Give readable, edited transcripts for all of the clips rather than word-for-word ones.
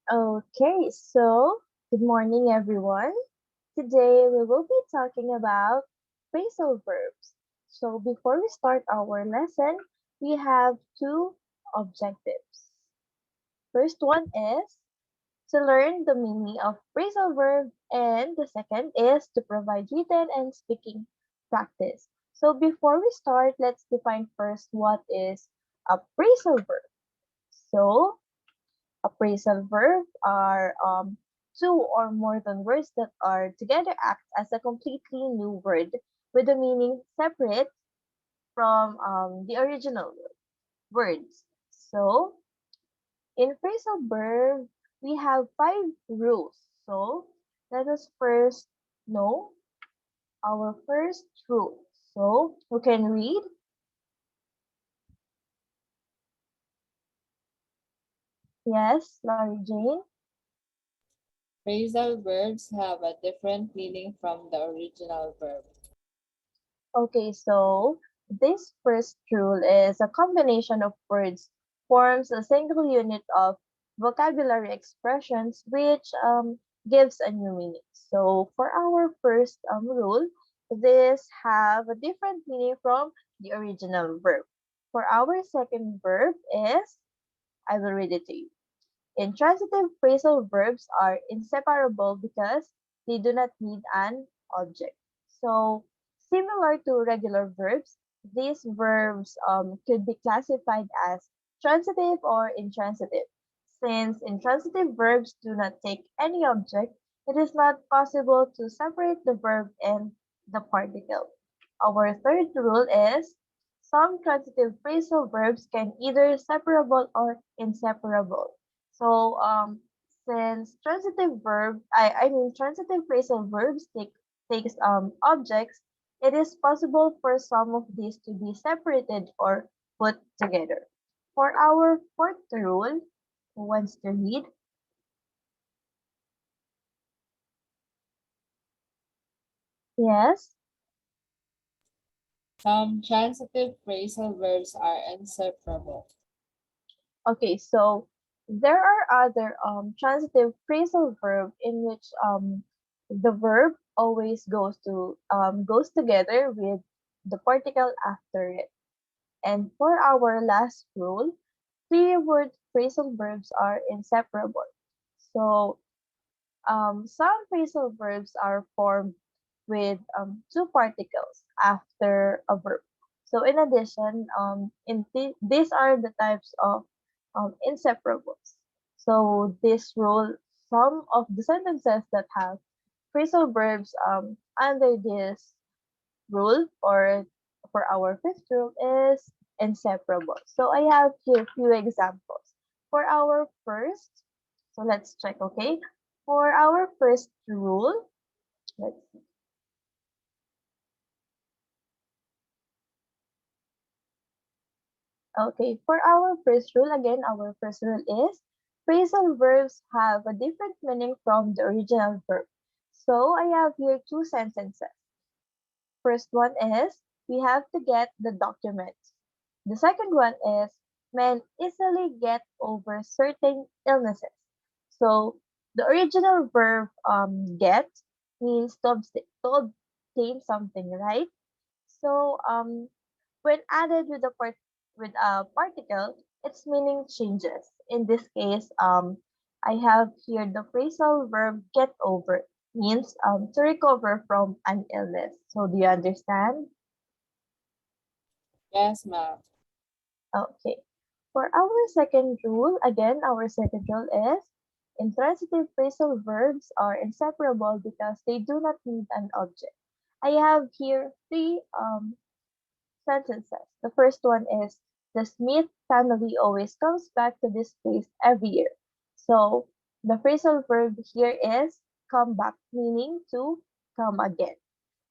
Okay, so good morning, everyone. Today we will be talking about phrasal verbs. So before we start our lesson, we have two objectives. First one is to learn the meaning of phrasal verb, and the second is to provide written and speaking practice. So before we start, let's define first what is a phrasal verb. So appraisal verbs are two or more than words that are together act as a completely new word with a meaning separate from the original words. So in phrasal verb, we have five rules. So let us first know our first rule. So who can read? Yes, Laurie Jane. Phrasal verbs have a different meaning from the original verb. Okay, so this first rule is a combination of words forms a single unit of vocabulary expressions which gives a new meaning. So for our first rule, this have a different meaning from the original verb. For our second verb is, I will read it to you. Intransitive phrasal verbs are inseparable because they do not need an object. So, similar to regular verbs, these verbs could be classified as transitive or intransitive. Since intransitive verbs do not take any object, it is not possible to separate the verb and the particle. Our third rule is some transitive phrasal verbs can either separable or inseparable. So, since transitive phrasal verbs takes objects, it is possible for some of these to be separated or put together. For our fourth rule, who wants to read? Yes. Some transitive phrasal verbs are inseparable. Okay, so there are other transitive phrasal verb in which the verb always goes together with the particle after it. And for our last rule, three-word phrasal verbs are inseparable. So some phrasal verbs are formed with two particles after a verb. So in addition, these are the types of inseparables. So this rule, some of the sentences that have phrasal verbs under this rule or for our fifth rule is inseparable. So I have here a few examples. For our first, so let's check, okay? For our first rule, let's see. Okay, for our first rule, again, our first rule is phrasal verbs have a different meaning from the original verb. So I have here two sentences. First one is, we have to get the document. The second one is, men easily get over certain illnesses. So the original verb get means to obtain something, right? So when added with with a particle, its meaning changes. In this case, I have here the phrasal verb get over means to recover from an illness. So do you understand? Yes, ma'am. Okay. For our second rule, again, our second rule is intransitive phrasal verbs are inseparable because they do not need an object. I have here three sentences. The first one is the Smith family always comes back to this place every year. So the phrasal verb here is come back, meaning to come again.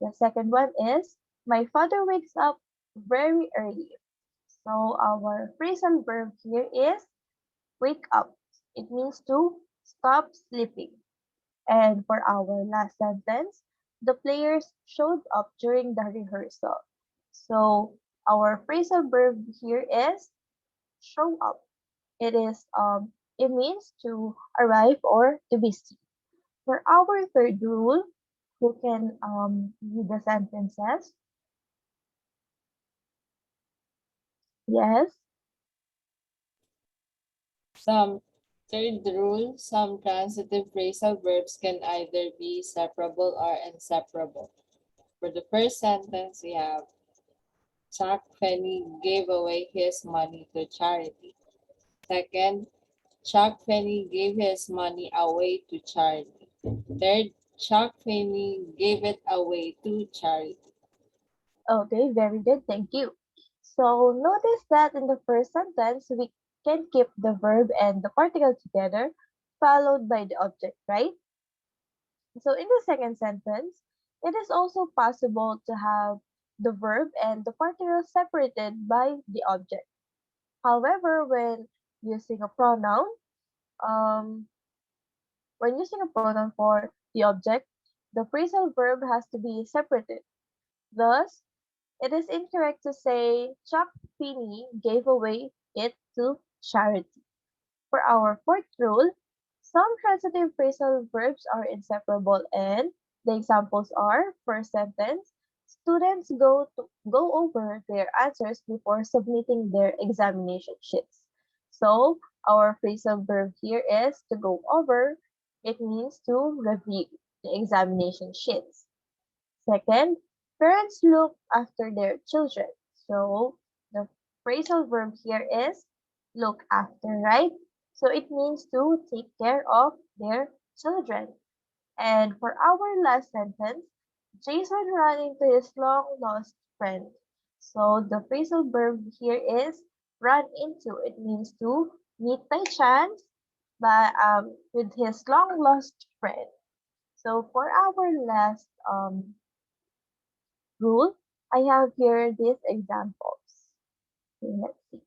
The second one is my father wakes up very early. So our phrasal verb here is wake up. It means to stop sleeping. And for our last sentence, the players showed up during the rehearsal. So our phrasal verb here is show up. It is It means to arrive or to be seen. For our third rule, who can read the sentences? Yes. Some third rule, some transitive phrasal verbs can either be separable or inseparable. For the first sentence, we have Chuck Finney gave away his money to charity. Second, Chuck Finney gave his money away to charity. Third, Chuck Finney gave it away to charity. Okay, very good. Thank you. So notice that in the first sentence, we can keep the verb and the particle together, followed by the object, right? So in the second sentence, it is also possible to have the verb and the particle separated by the object. However, using a pronoun, um, when using a pronoun for the object, the phrasal verb has to be separated. Thus, it is incorrect to say Chuck Finney gave away it to charity. For our fourth rule, some transitive phrasal verbs are inseparable and the examples are first sentence, students go over their answers before submitting their examination sheets. So our phrasal verb here is to go over. It means to review the examination sheets. Second, parents look after their children. So the phrasal verb here is look after, right? So it means to take care of their children. And for our last sentence, Jason ran into his long lost friend. So the phrasal verb here is run into. It means to meet by chance with his long lost friend. So for our last rule, I have here these examples. Okay, let's see.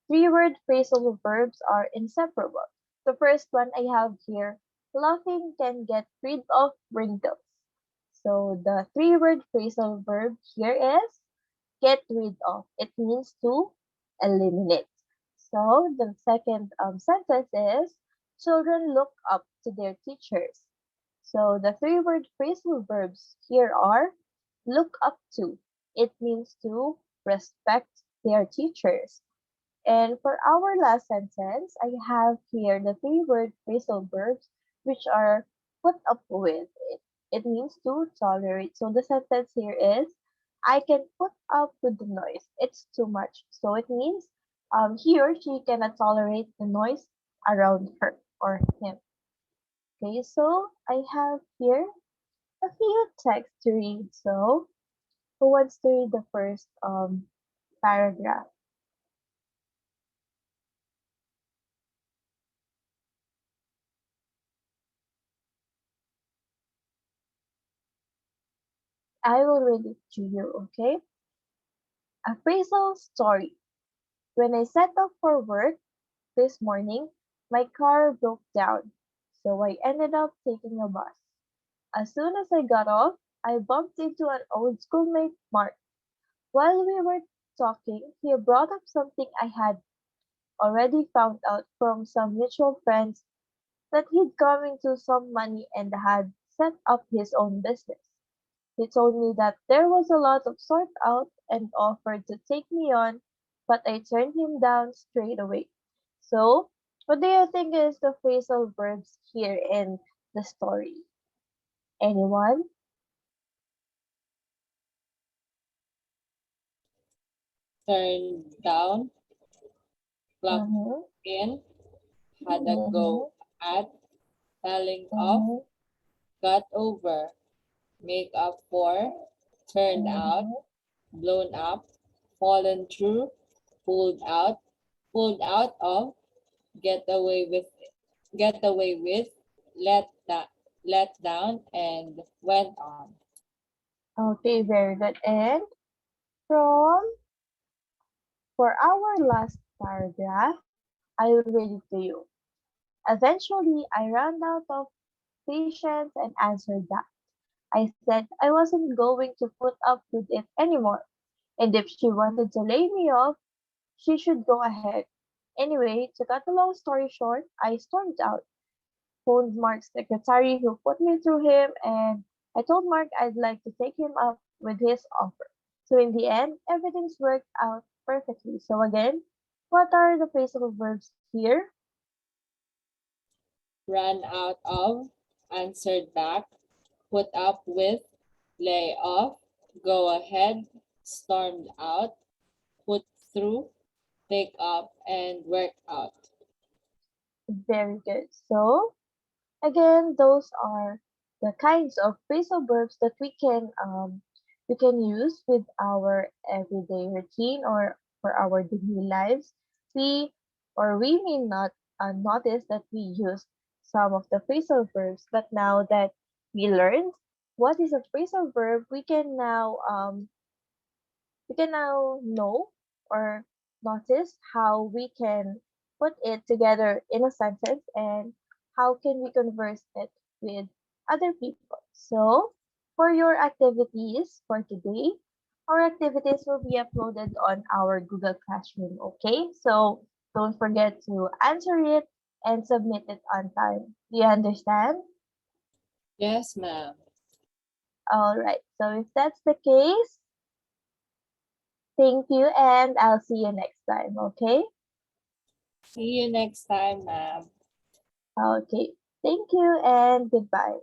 Three-word phrasal verbs are inseparable. The first one I have here, laughing can get rid of wrinkles. So the three-word phrasal verb here is get rid of. It means to eliminate. So the second sentence is children look up to their teachers. So the three-word phrasal verbs here are look up to. It means to respect their teachers. And for our last sentence, I have here the three-word phrasal verbs which are put up with. It means to tolerate. So the sentence here is, I can put up with the noise. It's too much. So it means he or she cannot tolerate the noise around her or him. Okay, so I have here a few texts to read. So who wants to read the first paragraph? I will read it to you, okay? Appraisal story. When I set off for work this morning, my car broke down, so I ended up taking a bus. As soon as I got off, I bumped into an old schoolmate, Mark. While we were talking, he brought up something I had already found out from some mutual friends that he'd come into some money and had set up his own business. He told me that there was a lot of sort out and offered to take me on, but I turned him down straight away. So, what do you think is the phrasal verbs here in the story? Anyone? Turned down, plugged Mm-hmm. in, had a Mm-hmm. go at, telling off, Mm-hmm. got over, make up for, turned out, Mm-hmm. blown up, fallen through, pulled out of, get away with, get away with, let that, let down, and went on. Okay, very good. And from for our last paragraph, I will read it to you. Eventually, I ran out of patience and answered that. I said I wasn't going to put up with it anymore, and if she wanted to lay me off, she should go ahead. Anyway, to cut a long story short, I stormed out, phoned Mark's secretary who put me through him, and I told Mark I'd like to take him up with his offer. So in the end, everything's worked out perfectly. So again, what are the phrasal verbs here? Run out of, answered back, put up with, lay off, go ahead, stormed out, put through, take up, and work out. Very good. So again, those are the kinds of phrasal verbs that we can use with our everyday routine or for our daily lives. We we may not notice that we use some of the phrasal verbs, but now that we learned what is a phrasal verb, we can now know or notice how we can put it together in a sentence and how can we converse it with other people. So, for your activities for today, our activities will be uploaded on our Google Classroom, okay? So, don't forget to answer it and submit it on time. Do you understand? Yes, ma'am. All right. So, if that's the case, thank you and I'll see you next time, okay? See you next time, ma'am. Okay. Thank you and goodbye.